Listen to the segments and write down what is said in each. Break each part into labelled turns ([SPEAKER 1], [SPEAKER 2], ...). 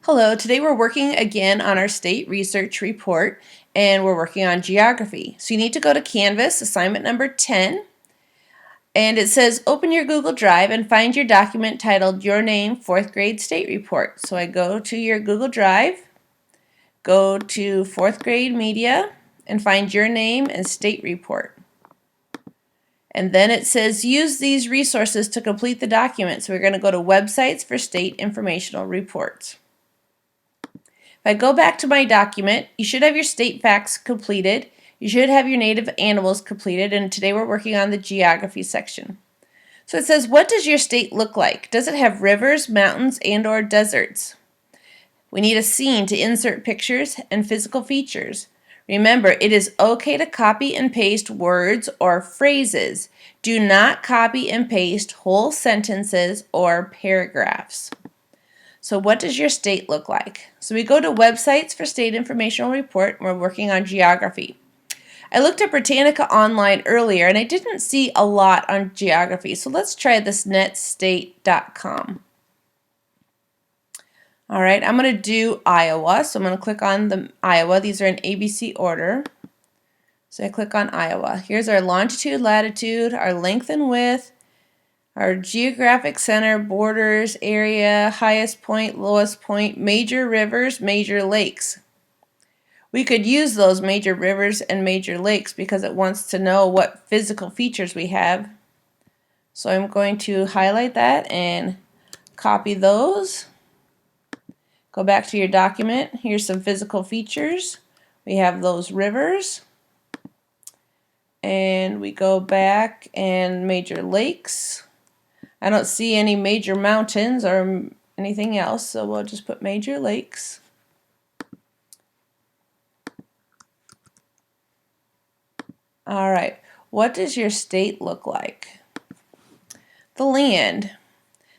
[SPEAKER 1] Hello, today we're working again on our state research report and we're working on geography. So you need to go to Canvas, assignment number 10, and it says open your Google Drive and find your document titled Your Name 4th Grade State Report. So I go to your Google Drive, go to 4th Grade Media, and find your name and state report. And then it says use these resources to complete the document. So we're going to go to websites for state informational reports. If I go back to my document, you should have your state facts completed. You should have your native animals completed, and today we're working on the geography section. So it says, what does your state look like? Does it have rivers, mountains, and/or deserts? We need a scene to insert pictures and physical features. Remember, it is okay to copy and paste words or phrases. Do not copy and paste whole sentences or paragraphs. So what does your state look like? So we go to websites for state informational report, and we're working on geography. I looked at Britannica online earlier and I didn't see a lot on geography. So let's try this netstate.com. All right, I'm going to do Iowa. So I'm going to click on the Iowa. These are in ABC order. So I click on Iowa. Here's our longitude, latitude, our length and width, our geographic center, borders, area, highest point, lowest point, major rivers, major lakes. We could use those major rivers and major lakes because it wants to know what physical features we have. So I'm going to highlight that and copy those. Go back to your document. Here's some physical features. We have those rivers. And we go back and major lakes. I don't see any major mountains or anything else, so we'll just put major lakes. All right, what does your state look like? The land.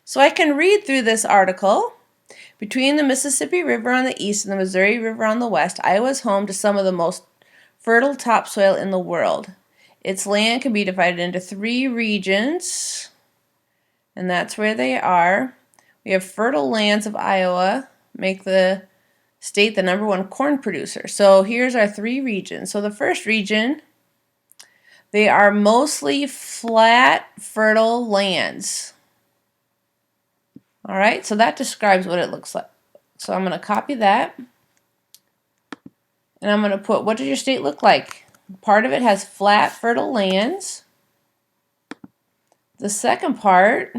[SPEAKER 1] So I can read through this article. Between the Mississippi River on the east and the Missouri River on the west, Iowa is home to some of the most fertile topsoil in the world. Its land can be divided into 3 regions, and that's where they are. We have fertile lands of Iowa, make the state the #1 corn producer. So here's our 3 regions. So the first region, they are mostly flat, fertile lands. All right, so that describes what it looks like. So I'm going to copy that, and I'm going to put, what does your state look like? Part of it has flat, fertile lands. The second part,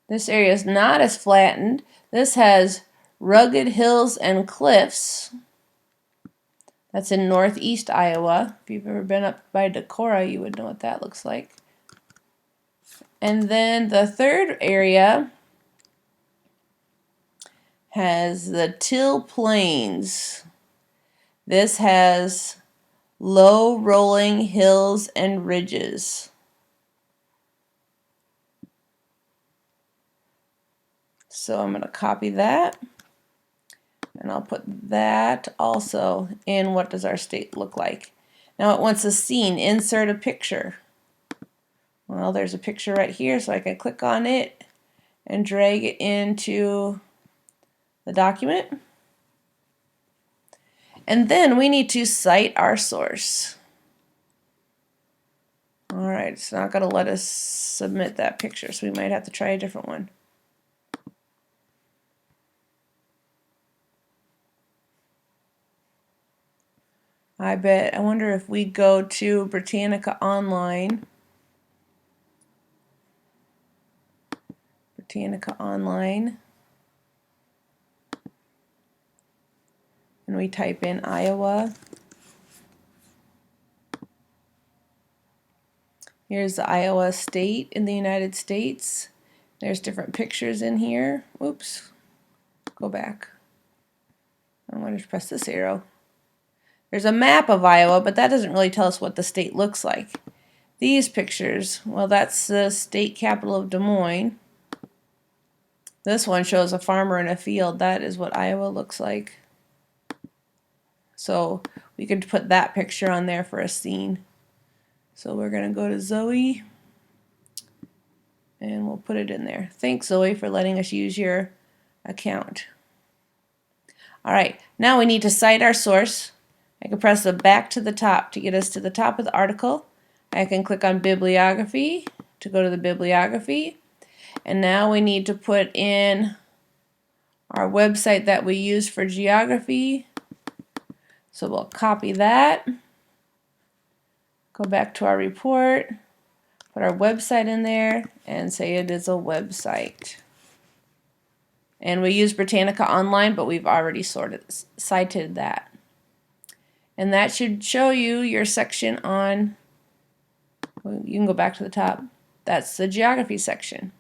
[SPEAKER 1] this area is not as flattened. This has rugged hills and cliffs. That's in northeast Iowa. If you've ever been up by Decorah, you would know what that looks like. And then the third area has the Till Plains. This has low rolling hills and ridges. So I'm going to copy that, and I'll put that also in what does our state look like. Now it wants a scene, insert a picture. Well, there's a picture right here, so I can click on it and drag it into the document. And then we need to cite our source. All right, it's not going to let us submit that picture, so we might have to try a different one. I wonder if we go to Britannica Online. Britannica Online. And we type in Iowa. Here's the Iowa state in the United States. There's different pictures in here. Oops. Go back. I want to press this arrow. There's a map of Iowa, but that doesn't really tell us what the state looks like. These pictures, well, that's the state capital of Des Moines. This one shows a farmer in a field. That is what Iowa looks like. So we could put that picture on there for a scene. So we're going to go to Zoe, and we'll put it in there. Thanks, Zoe, for letting us use your account. All right, now we need to cite our source. I can press the back to the top to get us to the top of the article. I can click on Bibliography to go to the Bibliography. And now we need to put in our website that we use for geography. So we'll copy that, go back to our report, put our website in there, and say it is a website. And we use Britannica Online, but we've already cited that. And that should show you your section on, well, you can go back to the top. That's the geography section.